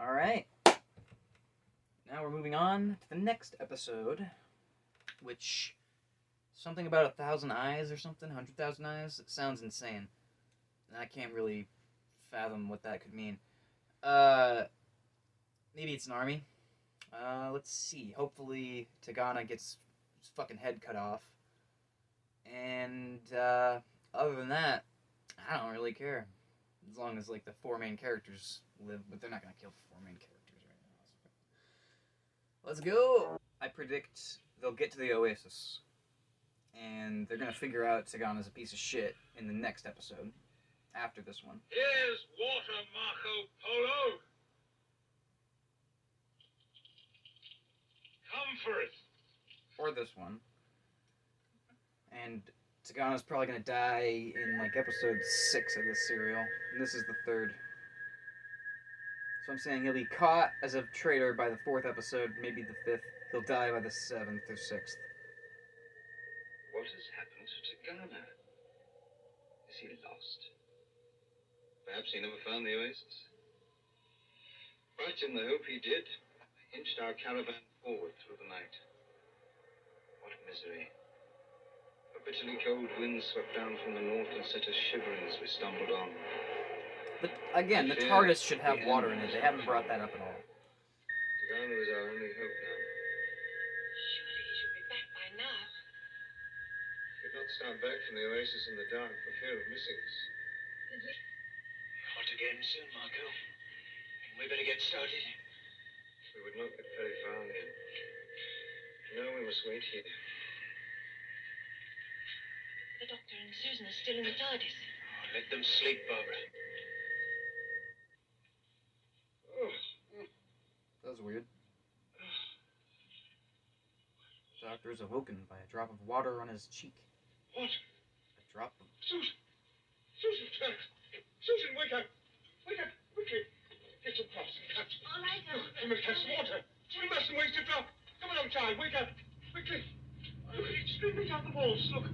Alright. Now we're moving on to the next episode, which... something about 1,000 eyes or something? 100,000 eyes? It sounds insane. And I can't really fathom what that could mean. Maybe it's an army. Let's see. Hopefully Tagana gets his fucking head cut off. And, other than that, I don't really care. As long as, like, the four main characters live, but they're not gonna kill the four main characters right now. Let's go! I predict they'll get to the Oasis. And they're gonna figure out Tagana's a piece of shit in the next episode. After this one. Here's water, Marco Polo! Come for it! Or this one. And Tagana's probably gonna die in, like, episode 6 of this serial. And this is the 3rd. So I'm saying he'll be caught as a traitor by the 4th episode, maybe the 5th. He'll die by the 7th or 6th. What has happened to Tagana? Is he lost? Perhaps he never found the oasis. But in the hope he did, I inched our caravan forward through the night. What misery. A bitterly cold wind swept down from the north and set us shivering as we stumbled on. But again, the TARDIS should have water in it. They haven't brought that up at all. Tagana is our only hope now. Surely he should be back by now. Could not start back from the oasis in the dark for fear of missing us. Hot again soon, Marco. We better get started. We would not get very far then. No, we must wait here. The doctor and Susan are still in the TARDIS. Oh, let them sleep, Barbara. That was weird. The doctor is awoken by a drop of water on his cheek. What? A drop of... Susan! Susan, Susan, wake up! Wake up, quickly! Get some props and cups. All right, We must have some water. We mustn't waste a drop. Come along, child, wake up. Quickly. Look, it's streaming down the walls. Look.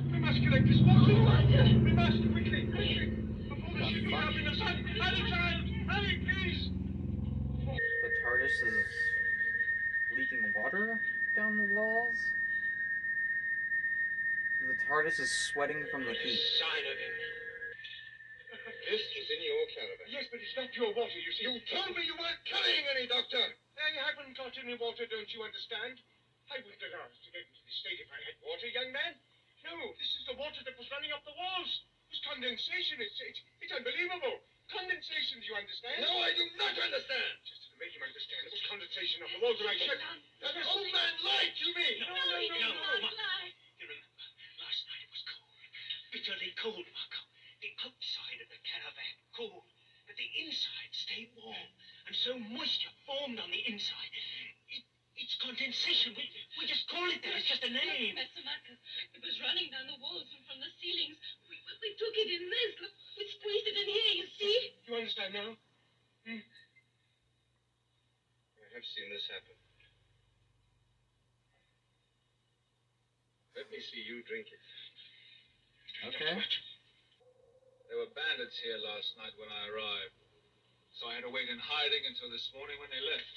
We must collect this water. We must, quickly. Before the ship is up in the sun. Hurry, child! Hurry, please! The TARDIS is leaking water down the walls? The TARDIS is sweating from the heat. Sign of him. This is in your caravan. Yes, but it's not pure water, you see. You told me you weren't carrying any, Doctor! I haven't got any water, don't you understand? I wouldn't allow us to get into this state if I had water, young man. No, this is the water that was running up the walls. It was condensation. It's unbelievable. Condensation, do you understand? No, I do not understand! Just to make him understand, it was condensation up the walls and I said... That old man lied to me! No. You remember, last night it was cold. Bitterly cold, Marco. The outside of the caravan, cold. But the inside stayed warm. And so moisture formed on the inside. It's condensation. We just call it that. It's just a name. Professor Marcus, it was running down the walls and from the ceilings. We took it in this. Look, we squeezed it in here, you see? You understand now? I have seen this happen. Let me see you drink it. Okay. There were bandits here last night when I arrived. So I had to wait in hiding until this morning when they left.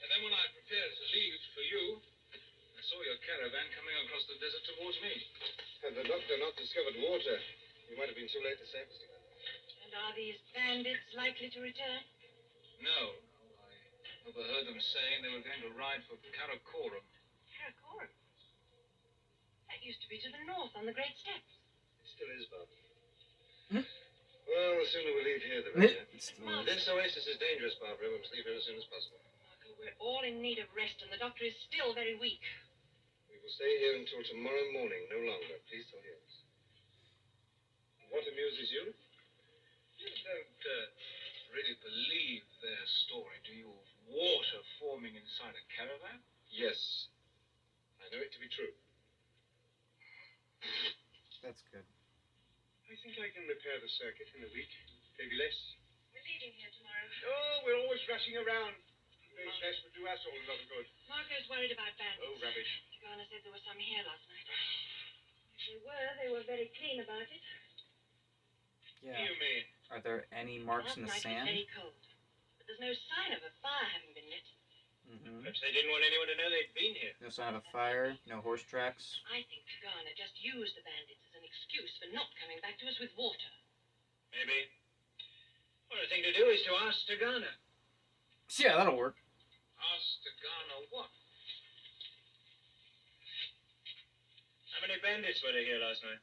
And then when I prepared to leave for you, I saw your caravan coming across the desert towards me. Had the doctor not discovered water, you might have been too late to save us together. And are these bandits likely to return? No. I overheard them saying they were going to ride for Karakorum. Karakorum? That used to be to the north on the Great Steppes. It still is, Bob. Well, the sooner we leave here, the better. This oasis is dangerous, Barbara. We must leave here as soon as possible. Marco, we're all in need of rest, and the doctor is still very weak. We will stay here until tomorrow morning, no longer. Please tell us. What amuses you? You don't really believe their story, do you? Of water forming inside a caravan? Yes. I know it to be true. That's good. I think I can repair the circuit in a week. Maybe less. We're leaving here tomorrow. Oh, we're always rushing around. Days less would do us all a lot of good. Marco's worried about bandits. Oh, rubbish. Tigana said there were some here last night. If they were very clean about it. Yeah. What do you mean? Are there any marks in the Last night sand? was very cold. But the no sign of a fire having been lit. Perhaps they didn't want anyone to know they'd been here. No sign of a fire, no horse tracks. I think Tagana just used the bandits as an excuse for not coming back to us with water. Maybe. Well, the thing to do is to ask Tagana. Yeah, that'll work. Ask Tagana what? How many bandits were there here last night?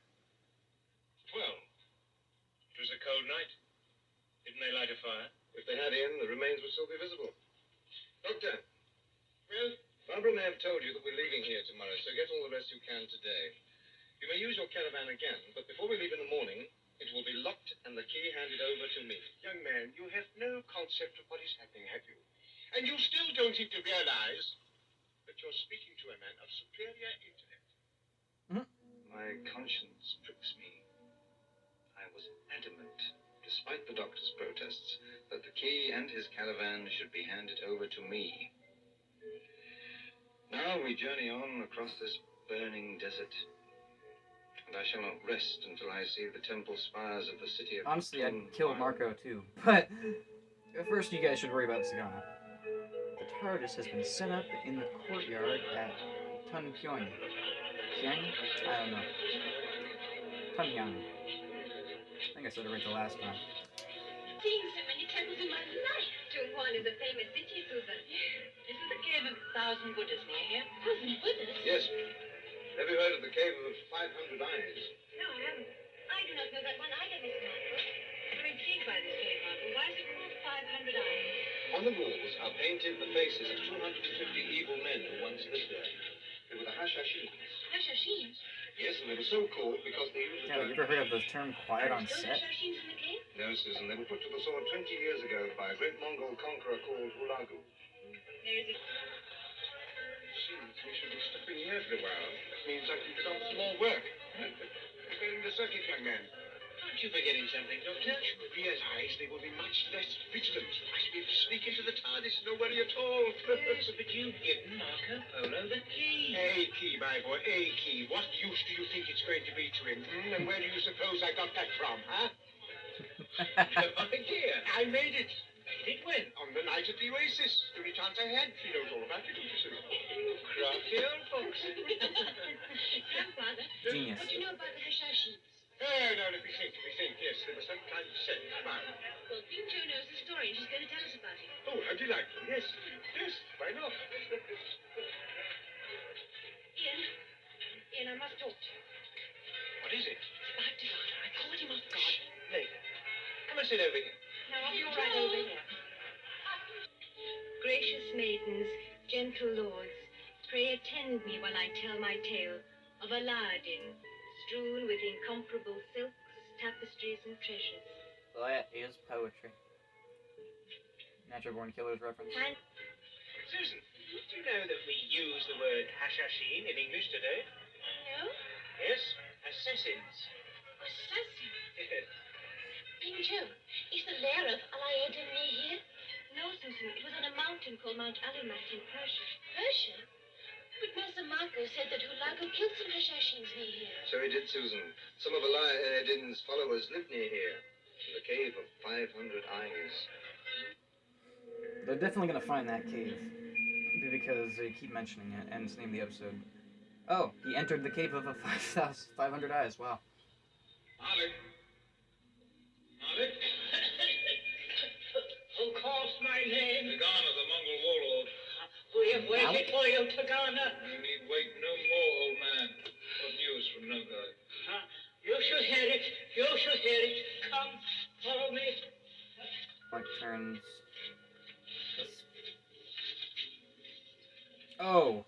12. It was a cold night. Didn't they light a fire? If they had in, the remains would still be visible. Doctor, Well, Barbara may have told you that we're leaving here tomorrow, so get all the rest you can today. You may use your caravan again, but before we leave in the morning, it will be locked and the key handed over to me. young man, you have no concept of what is happening, have you? And you still don't seem to realize that you're speaking to a man of superior intellect. My conscience pricks me. I was adamant, despite the doctor's protests, that the key and his caravan should be handed over to me. Now we journey on across this burning desert, and I shall not rest until I see the temple spires of the city of Honestly, I'd Tun kill Fire. Marco too. But first, you guys should worry about Sagana. The TARDIS has been set up in the courtyard at Tunpyong. Pyong? I don't know. Tunpyong. I think I said it right the last time. Seen so many temples in my life. Chunghuan is a famous city, Susan. Isn't the cave of 1,000 Buddhas near here? 1,000 Buddhas? Yes. Have you heard of the Cave of 500 Eyes? No, I haven't. I do not know that one either, Mr. Marco. I'm intrigued by this cave, Marco. Why is it called 500 Eyes? On the walls are painted the faces of 250 evil men who once lived there. They were the Hashashins. Hashashins? Yes, and they were so called because they used Yeah, you ever heard of the term quiet on Still set? Hashashins in the cave? No, Susan, they were put to the sword 20 years ago by a great Mongol conqueror called Hulagu. There is a... Seems we should be stopping here for a while. That means I can stop some more work. Preparing the circuit, young man. Aren't you forgetting something, Doctor? You realize they will be much less vigilant. I should be able to sneak into the TARDIS, no worry at all. Yes, but you've given Marco Polo the key. A key, my boy, a key. What use do you think it's going to be to him? And where do you suppose I got that from, huh? No idea. I made it. Made it when? On the night at the Oasis. The only chance I had. She knows all about it, don't you, Susan? Crafty old fox. Grandfather, Genius. what do you know about the Hashashins? Oh, now let me think. Yes, there was some kind of set. Fine. Well, Bing Jo knows the story and she's going to tell us about it. Oh, how delightful. Yes, why not? Ian, I must talk to you. What is it? It's about Tagana. I caught him off guard. Later. Come and sit over here. Now, I'll be all right over here. Gracious maidens, gentle lords, pray attend me while I tell my tale of Aladdin, strewn with incomparable silks, tapestries, and treasures. That is poetry. Natural Born Killers reference. And Susan, do you know that we use the word Hashashin in English today? no, Yes, assassins. assassin. Yes. Bing Jo, is the lair of Aladdin near here? No, Susan, it was on a mountain called Mount Alumat in Persia. Persia? But Master Marco said that Hulagu killed some Hashashins near here. So he did, Susan. Some of Aladdin's followers lived near here, in the Cave of 500 Eyes. They're definitely gonna find that cave. Because they keep mentioning it, and it's the name of the episode. Oh, he entered the cave of a 500 eyes. Wow. Malik. Malik? Who calls my name? Tagana, the Mongol warlord. We have waited for you, Tagana. You need wait no more, old man. What news from Nogai? You shall hear it. You shall hear it. Come, follow me. Like turns. Oh,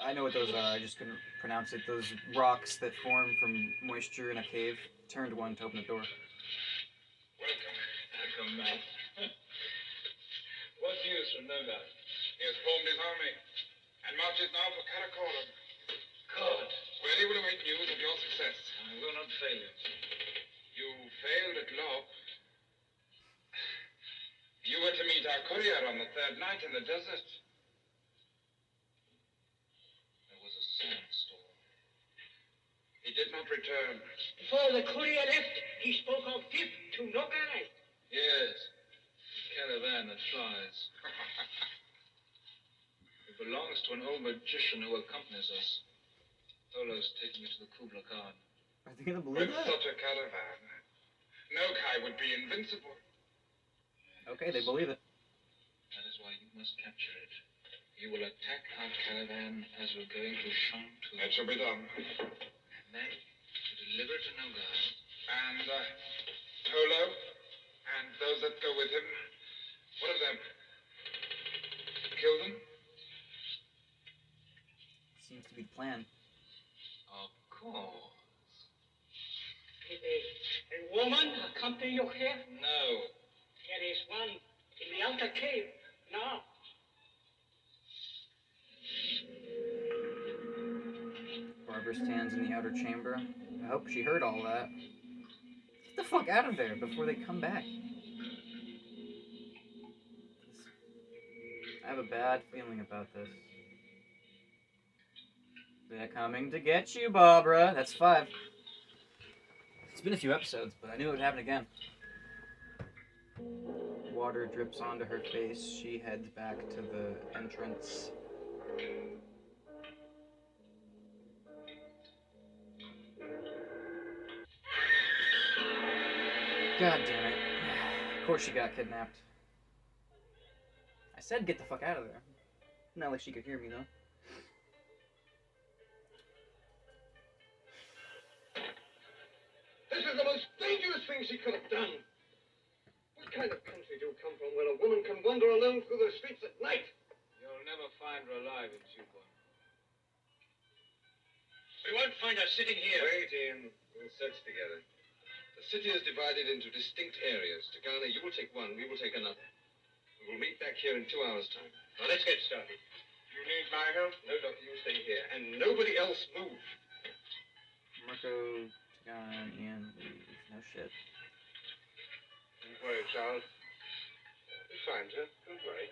I know what those are. I just couldn't pronounce it. Those rocks that form from moisture in a cave. Turned one to open the door. Welcome back. What news from Nogai? He has formed his army and marches now for Karakoram. Good. Where he will await news of your success. I will not fail you. You failed at Lob. You were to meet our courier on the third night in the desert. There was a sandstorm. He did not return. Before the courier left, he spoke of gift to Nogai. Yes. caravan that flies. It belongs to an old magician who accompanies us. Polo's taking it to the Kubla Khan. Are they gonna believe With that? such a caravan, Nokai would be invincible. Okay, they believe it. That is why you must capture it. You will attack our caravan as we're going to Shantu. That shall be done. And then to deliver it to Nogai. And Polo, and those that go with him, what of them? Kill them? Seems to be the plan. Of course. Did a woman accompany you here? No. There is one in the outer cave. Now. Barbara stands in the outer chamber. I hope she heard all that. Get the fuck out of there before they come back. I have a bad feeling about this. They're coming to get you, Barbara. That's 5. It's been a few episodes, but I knew it would happen again. Water drips onto her face. She heads back to the entrance. God damn it. Of course she got kidnapped. I said get the fuck out of there. Not like she could hear me, though. This is the most dangerous thing she could have done. What kind of country do you come from where a woman can wander alone through the streets at night? You'll never find her alive in Chuba. We won't find her sitting here. Wait, Ian. We'll search together. The city is divided into distinct areas. Tagana, you will take one, we will take another. We will meet back here in 2 hours' time. Now, let's get started. You need my help? No, Doctor, you stay here. And nobody else move. Marco, Tagana, Ian, leave. No shit. Don't worry, Charles. We'll find her. Don't worry.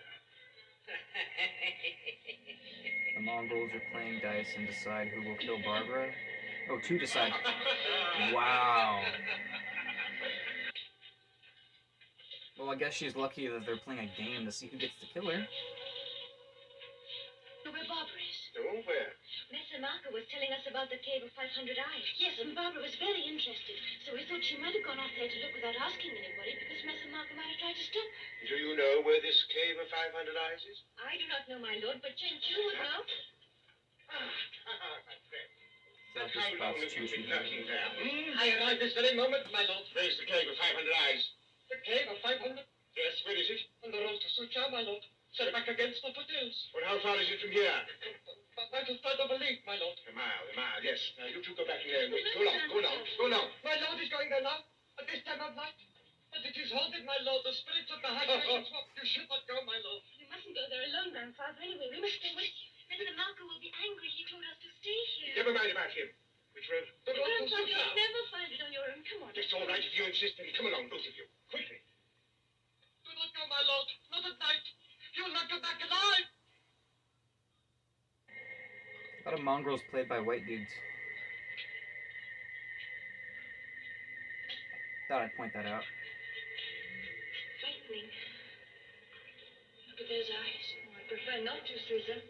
The Mongols are playing dice and decide who will kill Barbara. Oh, to decide. Wow. Well, I guess she's lucky that they're playing a game to see who gets to kill her. Where Barbara is. No, where? Messer Marco was telling us about the Cave of 500 Eyes. Yes, and Barbara was very interested. So we thought she might have gone off there to look without asking anybody, because Messer Marco might have tried to stop her. Do you know where this Cave of 500 Eyes is? I do not know, my lord, but Chen Chu would know. My friend. That How just long spots have you Chin been Chu. lurking there? I arrived this very moment, my lord. Where's the Cave of 500 Eyes? The Cave of 500? Yes, where is it? On the road to Sucha, my lord. Set back against the foothills. Well, how far is it from here? About a third of a league, my lord. A mile, yes. Now, you two go back in there and wait. Go now, go now, go now. My lord is going there now, at this time of night. But it is haunted, my lord. The spirits of the high nations walk. You should not go, my lord. You mustn't go there alone, grandfather. Anyway, we must stay with you. Messer Marco will be angry. He told us to stay here. Never mind about him. Which road? The road to Grandfather, Sucha. you'll never find it on your own. Come on. It's all right if you insist, then come along, both of you. Quickly. Do not go, my lord. Not at night. You will not come back alive. A lot of mongrels played by white dudes. Thought I'd point that out. Frightening. Look at those eyes. Oh, I prefer not to, Susan.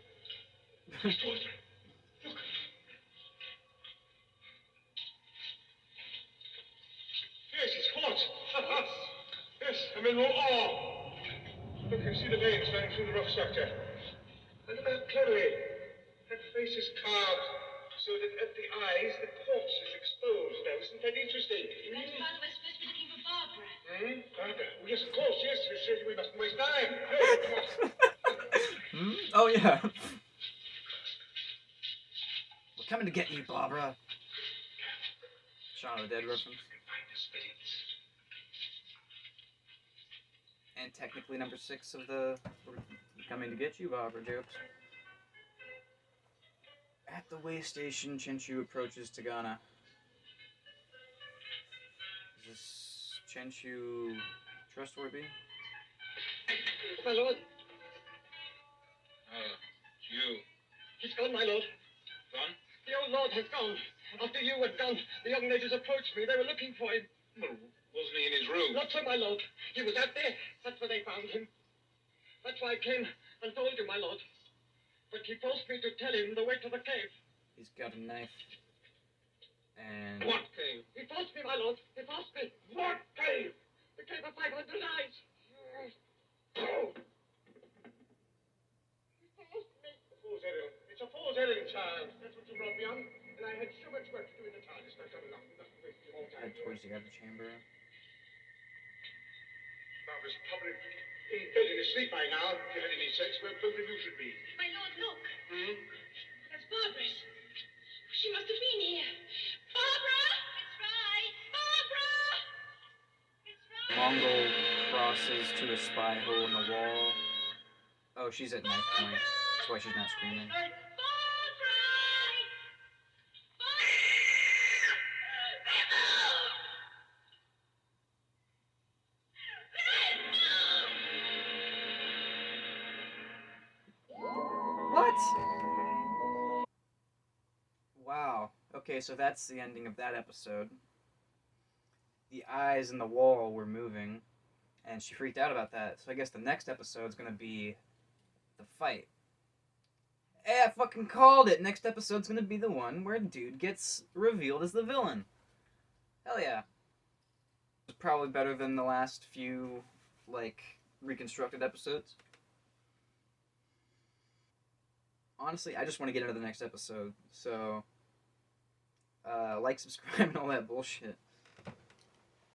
Look. Yes, it's hot. Yes, a mineral ore. Look, you see the veins running through the rock structure. And look how cleverly that face is carved so that at the eyes the quartz is exposed. Now, isn't that interesting? Grandfather, we're supposed to be looking for Barbara. Barbara. Oh, yes, of course, yes. We mustn't waste time. Oh, yeah. We're coming to get you, Barbara. Shaun of the Dead reference. And technically number 6 of the Coming to Get You, Barbara jokes. At the way station, Chen Chu approaches Tagana. Is this Chen Chu trustworthy? My lord, Oh, you. he's gone, my lord. Gone? The old lord has gone. After you had gone, the young ladies approached me. They were looking for him. Well, Wasn't he in his room? Not so, my lord. He was out there. That's where they found him. That's why I came and told you, my lord. But he forced me to tell him the way to the cave. He's got a knife. And What cave? He forced me, my lord. He forced me. What cave? The cave of 500 eyes. Oh! He forced me. Fool's errand. It's a fool's errand, child. That's what you brought me on. And I had so much work to do in the TARDIS. I've done enough. Enough wasting all time. head towards the other chamber. Barbara's probably in bed and asleep by now. If you had any sense, where both of you should be. My lord, look. Hmm? That's Barbara's. She must have been here. Barbara! It's right. Barbara! It's right. Mongol crosses to a spy hole in the wall. Oh, she's at knife point. That's why she's not screaming. Barbara! What? Wow. Okay, so that's the ending of that episode. The eyes in the wall were moving, and she freaked out about that. So I guess the next episode is gonna be the fight. Hey, I fucking called it! Next episode's gonna be the one where dude gets revealed as the villain. Hell yeah. It's probably better than the last few, like, reconstructed episodes. Honestly, I just want to get into the next episode. So, like, subscribe, and all that bullshit.